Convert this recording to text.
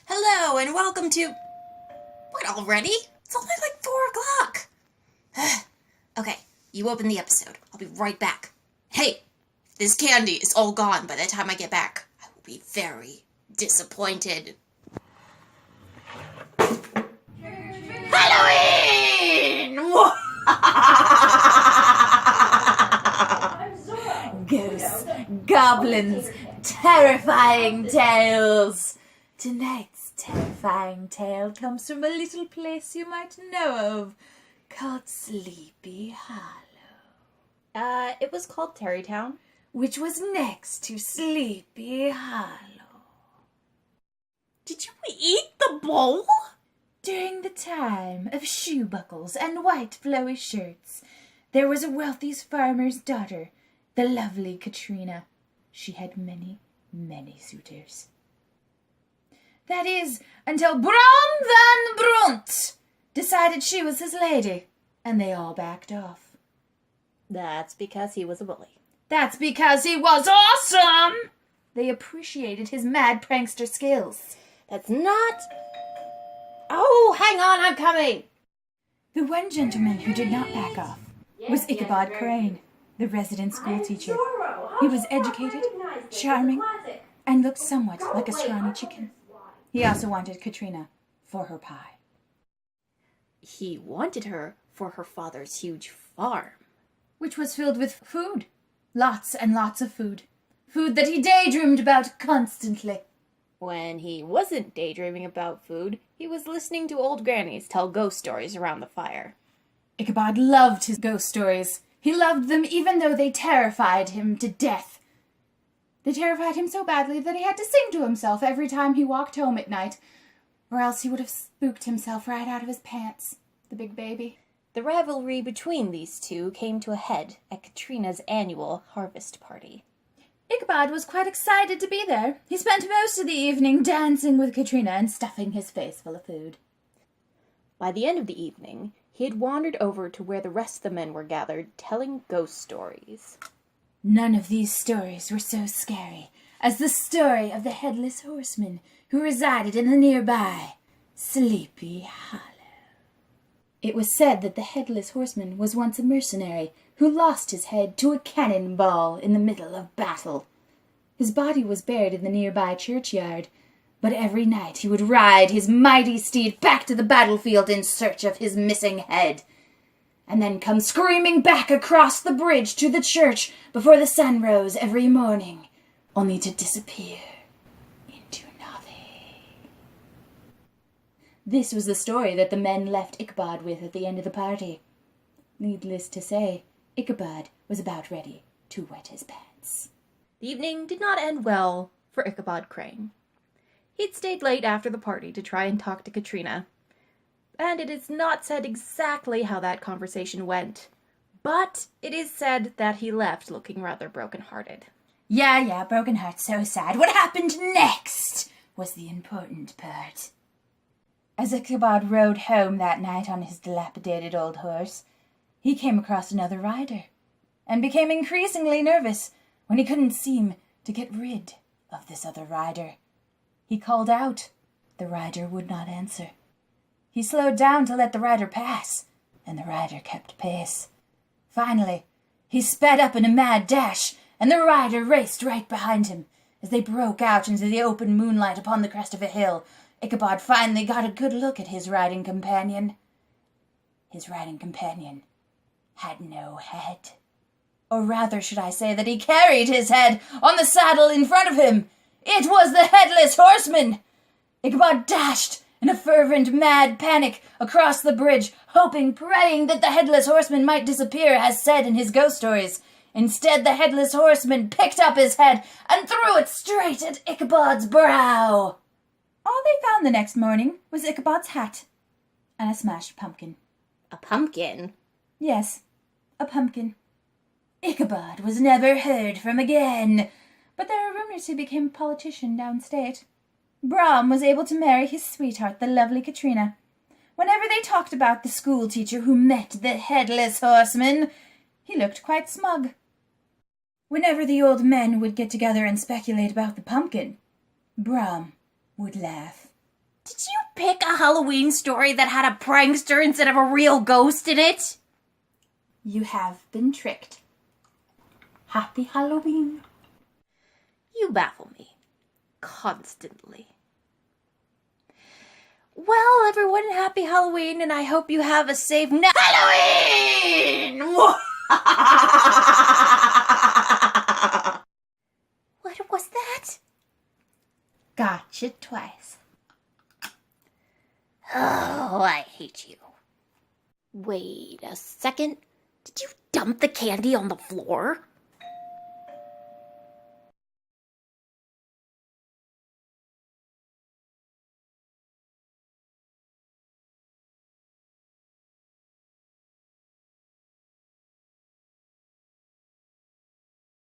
Hello and welcome to... What, already? It's only like 4 o'clock. Okay, you open the episode. I'll be right back. Hey, if this candy is all gone by the time I get back, I will be very disappointed. Halloween! Ghosts, goblins, terrifying tales. Tonight's terrifying tale comes from a little place you might know of, called Sleepy Hollow. It was called Terrytown. Which was next to Sleepy Hollow. Did you eat the bowl? During the time of shoe buckles and white flowy shirts, there was a wealthy farmer's daughter, the lovely Katrina. She had many, many suitors. That is, until Brom van Brunt decided she was his lady, and they all backed off. That's because he was a bully. That's because he was awesome! They appreciated his mad prankster skills. That's not... Oh, hang on, I'm coming! The one gentleman who did not back off was Ichabod Crane, the resident school teacher. He was educated, charming, and looked somewhat like a scrawny chicken. He also wanted Katrina for her pie. He wanted her for her father's huge farm. Which was filled with food. Lots and lots of food. Food that he daydreamed about constantly. When he wasn't daydreaming about food, he was listening to old grannies tell ghost stories around the fire. Ichabod loved his ghost stories. He loved them even though they terrified him to death. They terrified him so badly that he had to sing to himself every time he walked home at night, or else he would have spooked himself right out of his pants, the big baby. The rivalry between these two came to a head at Katrina's annual harvest party. Ichabod was quite excited to be there. He spent most of the evening dancing with Katrina and stuffing his face full of food. By the end of the evening, he had wandered over to where the rest of the men were gathered, telling ghost stories. None of these stories were so scary as the story of the Headless Horseman who resided in the nearby Sleepy Hollow. It was said that the Headless Horseman was once a mercenary who lost his head to a cannonball in the middle of battle. His body was buried in the nearby churchyard, but every night he would ride his mighty steed back to the battlefield in search of his missing head, and then come screaming back across the bridge to the church before the sun rose every morning, only to disappear into nothing. This was the story that the men left Ichabod with at the end of the party. Needless to say, Ichabod was about ready to wet his pants. The evening did not end well for Ichabod Crane. He'd stayed late after the party to try and talk to Katrina, and it is not said exactly how that conversation went, but it is said that he left looking rather broken-hearted. Yeah, broken heart, so sad. What happened next was the important part. As Ichabod rode home that night on his dilapidated old horse, he came across another rider, and became increasingly nervous when he couldn't seem to get rid of this other rider. He called out. The rider would not answer. He slowed down to let the rider pass, and the rider kept pace. Finally, he sped up in a mad dash, and the rider raced right behind him. As they broke out into the open moonlight upon the crest of a hill, Ichabod finally got a good look at his riding companion. His riding companion had no head. Or rather, should I say that he carried his head on the saddle in front of him. It was the Headless Horseman! Ichabod dashed in a fervent, mad panic across the bridge, hoping, praying that the Headless Horseman might disappear as said in his ghost stories. Instead, the Headless Horseman picked up his head and threw it straight at Ichabod's brow. All they found the next morning was Ichabod's hat and a smashed pumpkin. A pumpkin? Yes, a pumpkin. Ichabod was never heard from again, but there are rumors he became a politician downstate. Brom was able to marry his sweetheart, the lovely Katrina. Whenever they talked about the school teacher who met the Headless Horseman, he looked quite smug. Whenever the old men would get together and speculate about the pumpkin, Brom would laugh. Did you pick a Halloween story that had a prankster instead of a real ghost in it? You have been tricked. Happy Halloween. You baffle me. Constantly. Well, everyone, happy Halloween, and I hope you have a safe Halloween! What was that? Gotcha twice. Oh, I hate you. Wait a second. Did you dump the candy on the floor?